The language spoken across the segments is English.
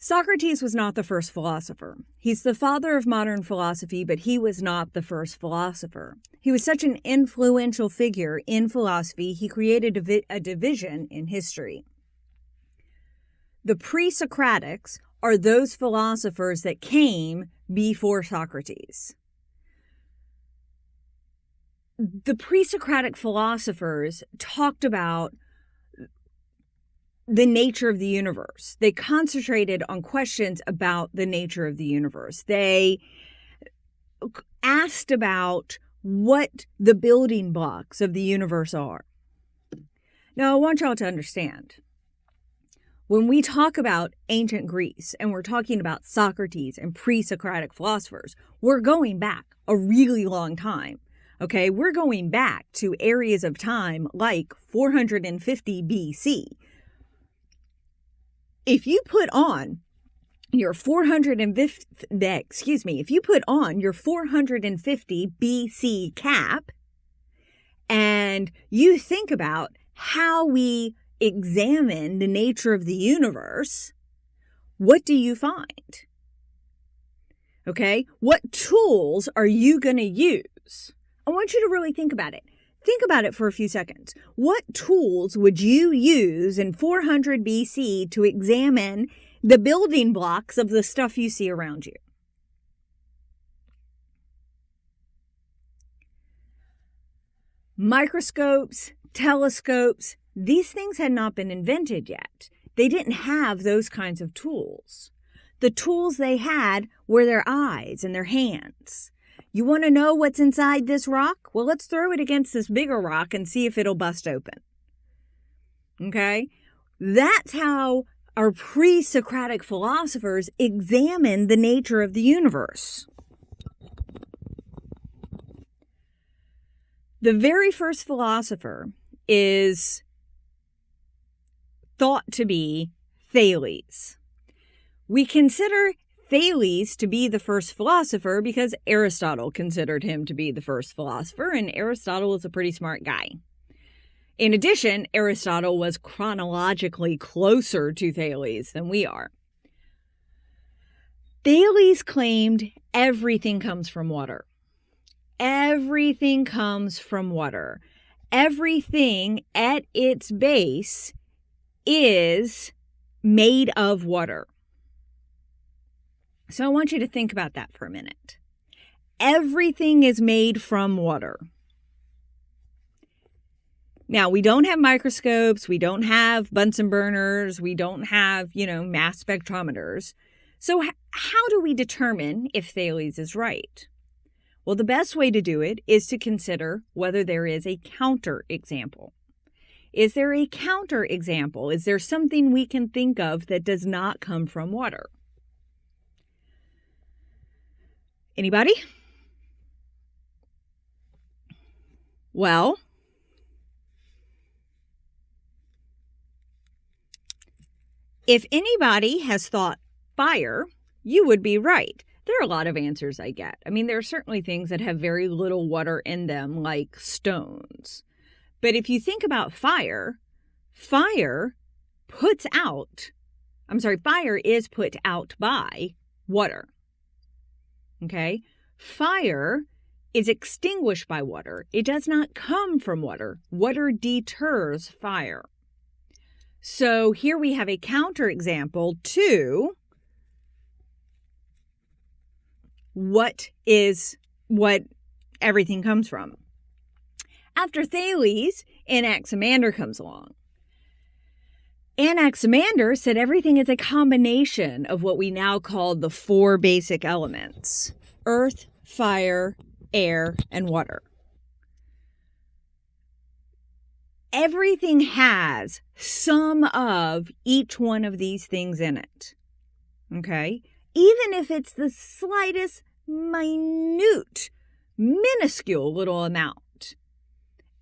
Socrates was not the first philosopher. He's the father of modern philosophy, but he was not the first philosopher. He was such an influential figure in philosophy, he created a division in history. The Pre-Socratics are those philosophers that came before Socrates. The pre-Socratic philosophers talked about the nature of the universe. They concentrated on questions about the nature of the universe. They asked about what the building blocks of the universe are. Now, I want y'all to understand, when we talk about ancient Greece and we're talking about Socrates and pre-Socratic philosophers, we're going back a really long time. Okay, we're going back to areas of time like 450 BC. If you put on your 450 BC cap and you think about how we examine the nature of the universe, what do you find? Okay, what tools are you going to use? I want you to really think about it. Think about it for a few seconds. What tools would you use in 400 BC to examine the building blocks of the stuff you see around you? Microscopes, telescopes, these things had not been invented yet. They didn't have those kinds of tools. The tools they had were their eyes and their hands. You want to know what's inside this rock? Well, let's throw it against this bigger rock and see if it'll bust open. Okay? That's how our pre-Socratic philosophers examined the nature of the universe. The very first philosopher is thought to be Thales. We consider Thales to be the first philosopher because Aristotle considered him to be the first philosopher, and Aristotle is a pretty smart guy. In addition, Aristotle was chronologically closer to Thales than we are. Thales claimed everything comes from water. Everything comes from water. Everything at its base is made of water. So I want you to think about that for a minute. Everything is made from water. Now, we don't have microscopes, we don't have Bunsen burners, we don't have, mass spectrometers. So how do we determine if Thales is right? Well, the best way to do it is to consider whether there is a counterexample. Is there a counterexample? Is there something we can think of that does not come from water? Anybody? Well, if anybody has thought fire, you would be right. There are a lot of answers I get. I mean, there are certainly things that have very little water in them, like stones. But if you think about fire is put out by water. Okay? Fire is extinguished by water. It does not come from water. Water deters fire. So here we have a counterexample to what everything comes from. After Thales, Anaximander comes along. Anaximander said everything is a combination of what we now call the four basic elements: earth, fire, air, and water. Everything has some of each one of these things in it. Okay? Even if it's the slightest, minute, minuscule little amount.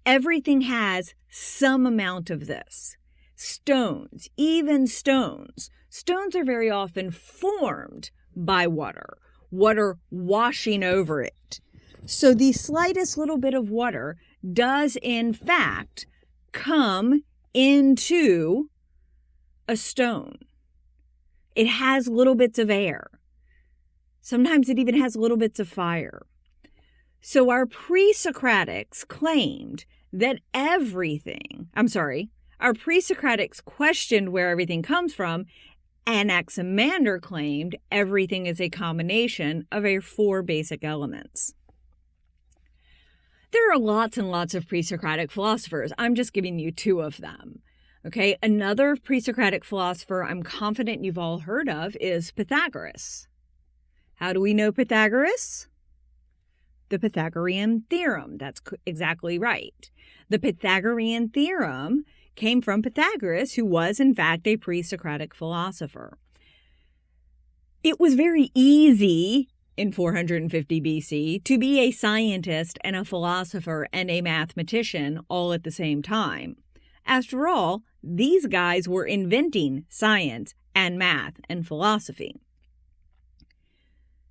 Everything has some amount of this. Stones, even stones. Stones are very often formed by water washing over it. So the slightest little bit of water does in fact come into a stone. It has little bits of air. Sometimes it even has little bits of fire. So our pre-Socratics claimed that our pre-Socratics questioned where everything comes from, and Anaximander claimed everything is a combination of our 4 basic elements. There are lots and lots of pre-Socratic philosophers. I'm just giving you 2 of them. Okay, another pre-Socratic philosopher I'm confident you've all heard of is Pythagoras. How do we know Pythagoras? The Pythagorean theorem. That's exactly right. The Pythagorean theorem came from Pythagoras, who was, in fact, a pre-Socratic philosopher. It was very easy in 450 BC to be a scientist and a philosopher and a mathematician all at the same time. After all, these guys were inventing science and math and philosophy.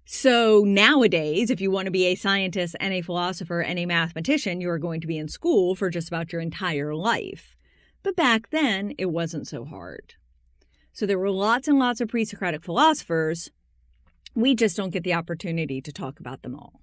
So nowadays, if you want to be a scientist and a philosopher and a mathematician, you are going to be in school for just about your entire life. But back then, it wasn't so hard. So there were lots and lots of pre-Socratic philosophers. We just don't get the opportunity to talk about them all.